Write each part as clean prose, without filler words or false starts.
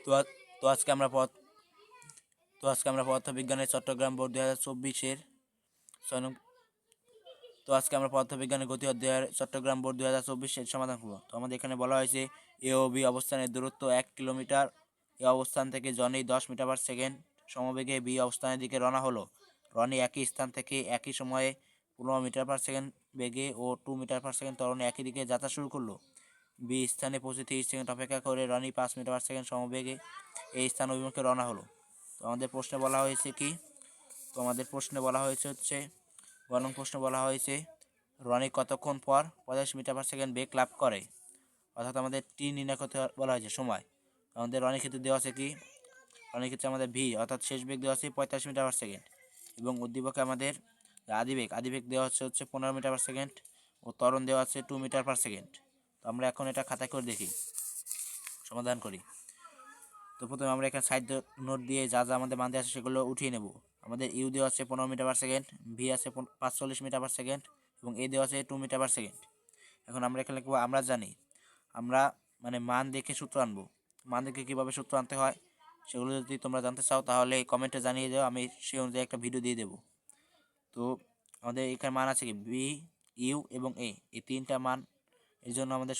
তো আজকে আমরা পদার্থবিজ্ঞানের চট্টগ্রাম বোর্ড 2024-এর পদার্থবিজ্ঞানের গতি অধ্যায়ের চট্টগ্রাম বোর্ড 2024-এর সমাধান করব। তো আমাদের এখানে বলা হয়েছে এ ও বি অবস্থানের দূরত্ব 1 কিলোমিটার। এ অবস্থান থেকে জনি 10 মিটার পার সেকেন্ড সমবেগে বি অবস্থানের দিকে রওনা হলো। রনি একই স্থান থেকে একই সময়ে 15 মিটার পার সেকেন্ড বেগে ও 2 মিটার পার সেকেন্ড ত্বরণে একই দিকে যাত্রা শুরু করলো। বি স্থানে পৌঁছে 30 সেকেন্ড অপেক্ষা করে রনি 5 মিটার পার সেকেন্ড সমবেগে এই স্থান অভিমুখে রওনা হলো। তো আমাদের প্রশ্নে বলা হয়েছে রনি কতক্ষণ পর 50 মিটার পার সেকেন্ড বেগ লাভ করে, অর্থাৎ আমাদের টি নির্ণয় করতে বলা হয়েছে সময়। আমাদের রনির ক্ষেত্রে দেওয়া আছে রনির ক্ষেত্রে আমাদের ভি অর্থাৎ শেষ বেগ দেওয়া আছে 45 মিটার পার সেকেন্ড এবং উদ্দীপকে আমাদের আদিবেগ দেওয়া হচ্ছে 15 মিটার পার সেকেন্ড ও ত্বরণ দেওয়া আছে 2 মিটার পার সেকেন্ড। তো আমরা এখন এটা খাতায় করে দেখি, সমাধান করি। তো প্রথমে আমরা এখানে সাইড নোট দিয়ে যা আমাদের মান দেওয়া আছে সেগুলো উঠিয়ে নেব। আমাদের ইউ দেওয়া আছে 15 মিটার পার সেকেন্ড, ভি আছে 45 মিটার পার সেকেন্ড এবং এ দেওয়া আছে 2 মিটার পার সেকেন্ড। এখন আমরা এখানে লিখব আমরা জানি। আমরা মান দেখে সূত্র আনবো। মান দেখে কীভাবে সূত্র আনতে হয় সেগুলো যদি তোমরা জানতে চাও তাহলে কমেন্টে জানিয়ে দাও, আমি সেই অনুযায়ী একটা ভিডিও দিয়ে দেবো। তো আমাদের এখানে মান আছে বি, ইউ এবং এ, এই তিনটা মান। এর জন্য আমাদের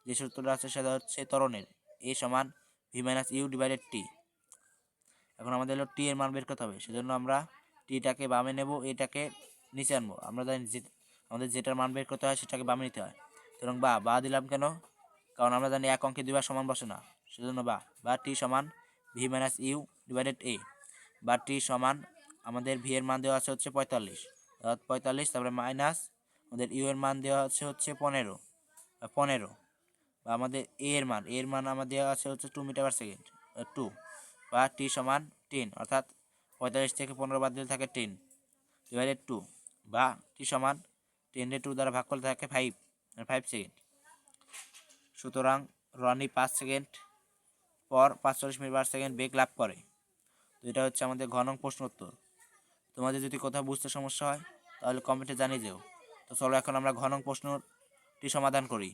যে সূত্রটা আছে সেটা হচ্ছে ত্বরণের এ সমান ভি মাইনাস ইউ ডিভাইডেড টি। এখন আমাদের হলো টি এর মান বের করতে হবে, সেজন্য আমরা টিটাকে বামে নেব, এটাকে নিচে আনবো। আমরা জানি যে আমাদের যেটার মান বের করতে হয় সেটাকে বামে নিতে হয়। সুতরাং বা দিলাম কেন? কারণ আমরা জানি এক অঙ্কে দুইবার সমান বসে না, সেজন্য বা টি সমান ভি মাইনাস ইউ ডিভাইডেড এ। বা টি সমান আমাদের ভি এর মান দেওয়া আছে হচ্ছে 45, অর্থাৎ 45, তারপরে মাইনাস আমাদের ইউ এর মান দেওয়া আছে হচ্ছে 15 বা আমাদের এ এর মান আমাদের দেওয়া আছে হচ্ছে 2 মিটার পার সেকেন্ড 2, বা টি সমান 10, অর্থাৎ 45 থেকে 15 বাদ দিলে থাকে 10 ডিভাইডেড 2, বা টি সমান 10 2 দ্বারা ভাগ করলে থাকে 5 সেকেন্ড। সুতরাং রনি 5 সেকেন্ড পর 45 মিটার পার সেকেন্ড বেগ লাভ করে। তো এটা হচ্ছে আমাদের ঘ নং প্রশ্ন উত্তর। তোমাদের যদি কোথাও বুঝতে সমস্যা হয় তাহলে কমেন্টে জানিয়ে যেও। তো চলো এখন আমরা ঘ নং প্রশ্নটি সমাধান করি।